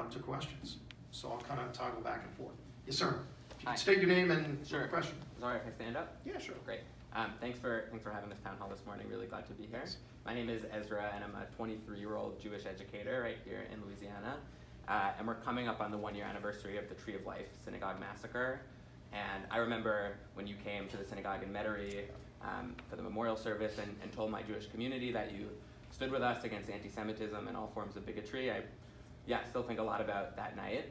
up to questions. So I'll kind of toggle back and forth. Yes, sir. If you Hi. can state your name and Sure. question. Sorry if I stand up? Yeah, sure. Great. Thanks for having this town hall this morning. Really glad to be here. My name is Ezra, and I'm a 23-year-old Jewish educator right here in Louisiana. And we're coming up on the 1-year anniversary of the Tree of Life synagogue massacre. And I remember when you came to the synagogue in Metairie for the memorial service and told my Jewish community that you stood with us against anti-Semitism and all forms of bigotry. I still think a lot about that night.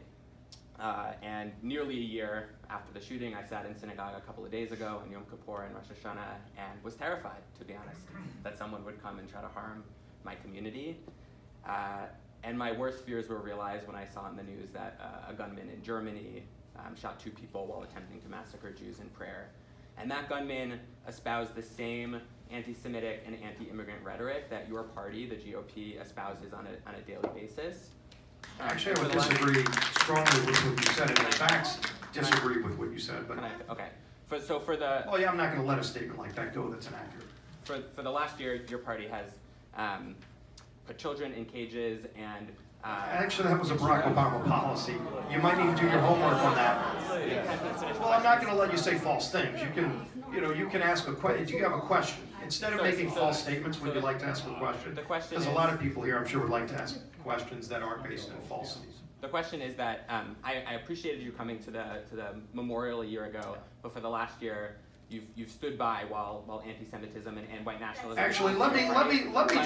And nearly a year after the shooting, I sat in synagogue a couple of days ago on Yom Kippur and Rosh Hashanah and was terrified, to be honest, that someone would come and try to harm my community. And my worst fears were realized when I saw in the news that a gunman in Germany shot 2 people while attempting to massacre Jews in prayer. And that gunman espoused the same anti-Semitic and anti-immigrant rhetoric that your party, the GOP, espouses on a daily basis. Actually, I would disagree strongly with what you said, and the facts disagree with what you said. But okay. For the well, yeah, I'm not going to let a statement like that go that's inaccurate. For the last year, your party has put children in cages and. Actually, that was a Barack Obama policy. You might need to do your homework on that. Well, I'm not going to let you say false things. You can ask a question. Do you have a question? Instead of making false statements, would you like to ask a question? Because a lot of people here, I'm sure, would like to ask questions that aren't based in falsities. The question is that I appreciated you coming to the memorial a year ago, but for the last year, you've stood by while anti-Semitism and white nationalism. Actually, let me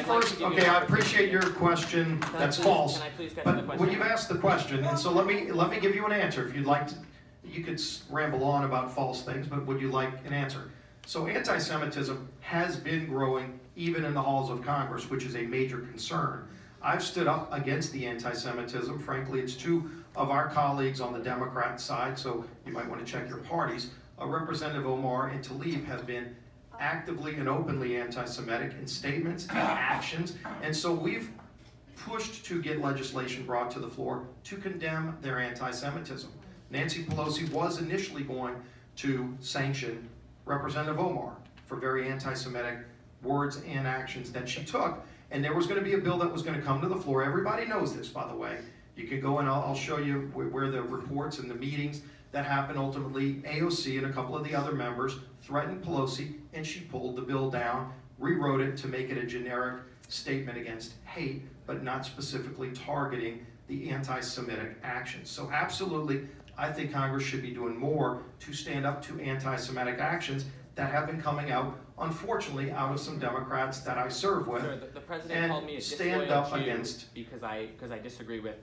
first. Okay, I appreciate your question. That's false. Can I please get to the But question? well, you've asked the question, and so let me give you an answer. If you'd like to, you could ramble on about false things, but would you like an answer? So anti-Semitism has been growing even in the halls of Congress, which is a major concern. I've stood up against the anti-Semitism. Frankly, it's 2 of our colleagues on the Democrat side, so you might want to check your parties. Representative Omar and Tlaib have been actively and openly anti-Semitic in statements and actions, and so we've pushed to get legislation brought to the floor to condemn their anti-Semitism. Nancy Pelosi was initially going to sanction Representative Omar for very anti-Semitic words and actions that she took, and there was going to be a bill that was going to come to the floor. Everybody knows this, by the way. You can go and I'll show you where the reports and the meetings that happened. Ultimately, AOC and a couple of the other members threatened Pelosi, and she pulled the bill down, rewrote it to make it a generic statement against hate, but not specifically targeting the anti-Semitic actions. So absolutely, I think Congress should be doing more to stand up to anti-Semitic actions that have been coming out, unfortunately, out of some Democrats that I serve with. Sure, the president called me a stand disloyal up Jew against because I disagree with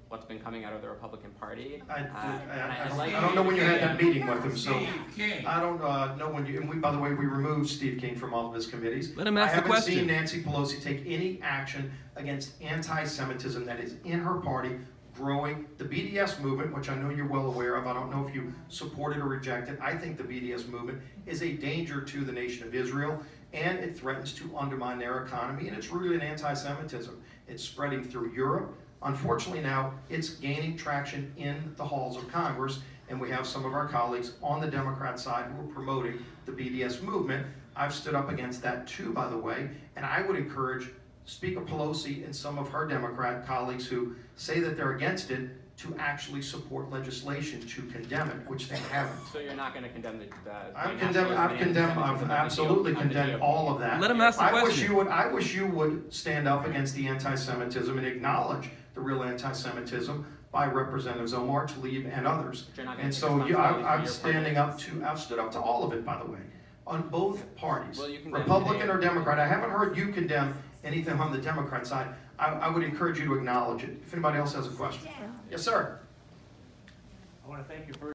what's been coming out of the Republican Party. I don't know when you had that meeting with him, so I don't know when you. And by the way, we removed Steve King from all of his committees. Let him ask the question. I haven't seen Nancy Pelosi take any action against anti-Semitism that is in her party, growing. The BDS movement, which I know you're well aware of, I don't know if you support it or reject it. I think the BDS movement is a danger to the nation of Israel, and it threatens to undermine their economy, and it's rooted in anti-Semitism. It's spreading through Europe. Unfortunately now, it's gaining traction in the halls of Congress, and we have some of our colleagues on the Democrat side who are promoting the BDS movement. I've stood up against that too, by the way, and I would encourage Speaker Pelosi and some of her Democrat colleagues who say that they're against it to actually support legislation to condemn it, which they haven't. So you're not going to condemn the I've absolutely condemned all of that. Let him ask the question. I wish you would stand up against the anti-Semitism and acknowledge the real anti-Semitism by Representatives Omar, Tlaib, and others. And so I'm standing up to, I've stood up to all of it, by the way, on both parties, Republican or Democrat. I haven't heard you condemn anything on the Democrat side. I would encourage you to acknowledge it. If anybody else has a question. Yes, sir. I want to thank you for